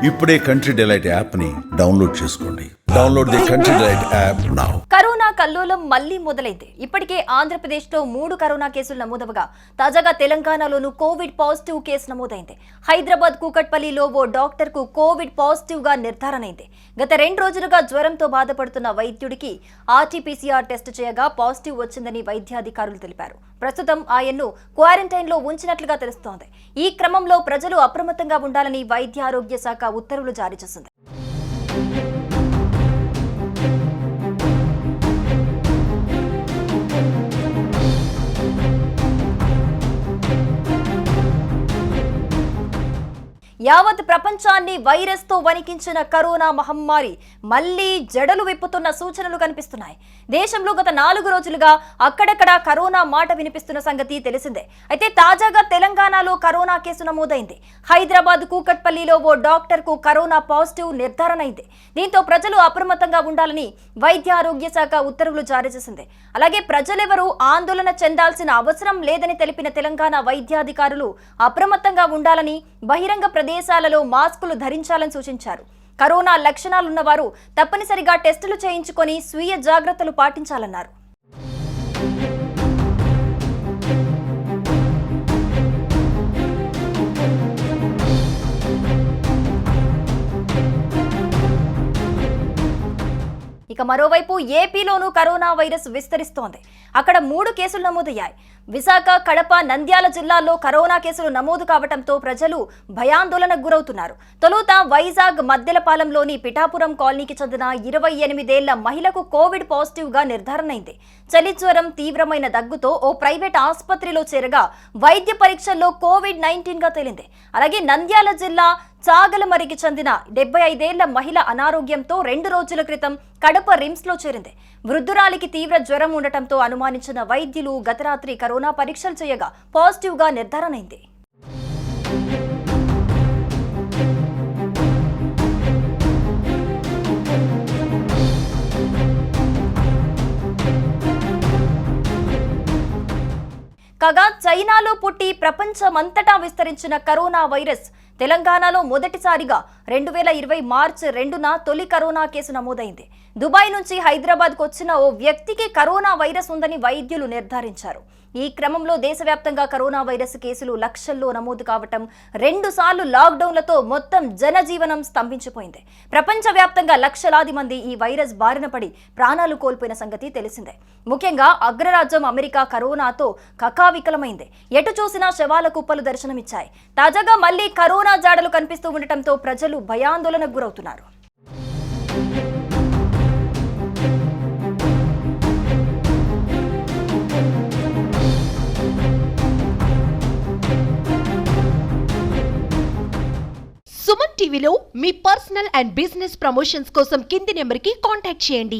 ఇప్పుడే country delight app ని download చేసుకోండి. Download the country delight app now. Corona కల్లోలం మళ్లీ మొదలైంది. ఇప్పటికే ఆంధ్రప్రదేశ్ లో 3 కరోనా కేసులు నమోదవగా తాజాగా తెలంగాణలోనూ కోవిడ్ పాజిటివ్ కేసు నమోదైంది. హైదరాబాద్ కూకట్పల్లిలో ఓ డాక్టర్ కు కోవిడ్ పాజిటివ్ గా నిర్ధారణ అయింది. గత 2 రోజులుగా జ్వరంతో బాధపడుతున్న వైద్యుడికి ఆర్టీపీసీఆర్ టెస్ట్ చేయగా పాజిటివ్ వచ్చిందని వైద్యాధికారులు తెలిపారు. ప్రస్తుతం ఆయన్ను క్వారంటైన్ లో ఉంచినట్లుగా తెలుస్తోంది. ఈ క్రమంలో ప్రజలు అప్రమత్తంగా ఉండాలని వైద్య ఆరోగ్య శాఖ ఉత్తర్వులు జారీ చేసింది. యావత్ ప్రపంచాన్ని వైరస్ తో వణికించిన కరోనా మహమ్మారి మళ్లీ జడలు విప్పుతున్న సూచనలు కనిపిస్తున్నాయి. దేశంలో గత 4 రోజులుగా అక్కడక్కడ కరోనా మాట వినిపిస్తున్న సంగతి తెలిసిందే. అయితే తాజాగా తెలంగాణలో కరోనా కేసు నమోదైంది. హైదరాబాద్ కూకట్పల్లిలో ఓ డాక్టర్ కు కరోనా పాజిటివ్ నిర్ధారణ అయింది. దీంతో ప్రజలు అప్రమత్తంగా ఉండాలని వైద్య ఆరోగ్య శాఖ ఉత్తర్వులు జారీ చేసింది. అలాగే ప్రజలెవరూ ఆందోళన చెందాల్సిన అవసరం లేదని తెలిపిన తెలంగాణ వైద్యాధికారులు అప్రమత్తంగా ఉండాలని, బహిరంగ ప్రదేశాలలో మాస్కులు ధరించాలని సూచించారు. కరోనా లక్షణాలున్న వారు తప్పనిసరిగా టెస్టులు చేయించుకొని స్వీయ జాగ్రత్తలు పాటించాలన్నారు. ఇక మరోవైపు ఏపీలోనూ కరోనా వైరస్ విస్తరిస్తోంది. అక్కడ 3 కేసులు నమోదయ్యాయి. విశాఖ, కడప, నంద్యాల జిల్లాల్లో కరోనా కేసులు నమోదు కావడంతో ప్రజలు భయాందోళనకు గురవుతున్నారు. తొలుత వైజాగ్ మద్దెలపాలెంలోని పిఠాపురం కాలనీకి చెందిన 28 ఏళ్ల మహిళకు కోవిడ్ పాజిటివ్ గా నిర్ధారణ అయింది. చలి జ్వరం, తీవ్రమైన దగ్గుతో ఓ ప్రైవేట్ ఆసుపత్రిలో చేరగా వైద్య పరీక్షల్లో కోవిడ్-19 గా తేలింది. అలాగే నంద్యాల జిల్లా చాగలమరికి చెందిన 75 ఏళ్ల మహిళ అనారోగ్యంతో 2 రోజుల క్రితం కడప రిమ్స్ లో చేరింది. వృద్ధురాలికి తీవ్ర జ్వరం ఉండటంతో అనుమానించిన వైద్యులు గత రాత్రి కరోనా పరీక్షలు చేయగా పాజిటివ్ గా నిర్ధారణ అయింది. కాగా చైనాలో పుట్టి ప్రపంచమంతటా విస్తరించిన కరోనా వైరస్ తెలంగాణలో మొదటిసారిగా 2020 మార్చి 2న తొలి కరోనా కేసు నమోదైంది. దుబాయ్ నుంచి హైదరాబాద్కు వచ్చిన ఓ వ్యక్తికి కరోనా వైరస్ ఉందని వైద్యులు నిర్ధారించారు. ఈ క్రమంలో దేశవ్యాప్తంగా కరోనా వైరస్ కేసులు లక్షల్లో నమోదు కావటం, 2 సార్లు లాక్డౌన్లతో మొత్తం జనజీవనం స్తంభించిపోయింది. ప్రపంచవ్యాప్తంగా లక్షలాది మంది ఈ వైరస్ బారిన పడి ప్రాణాలు కోల్పోయిన సంగతి తెలిసిందే. ముఖ్యంగా అగ్రరాజ్యం అమెరికా కరోనాతో కకావికలమైంది. ఎటు చూసినా శవాల కుప్పలు దర్శనమిచ్చాయి. తాజాగా మళ్లీ కరోనా జాడలు కనిపిస్తూ ఉండటంతో ప్రజలు భయాందోళనకు గురవుతున్నారు. సుమన్ టీవీలో మీ పర్సనల్ అండ్ బిజినెస్ ప్రమోషన్స్ కోసం కింది నెంబర్కి కాంటాక్ట్ చేయండి.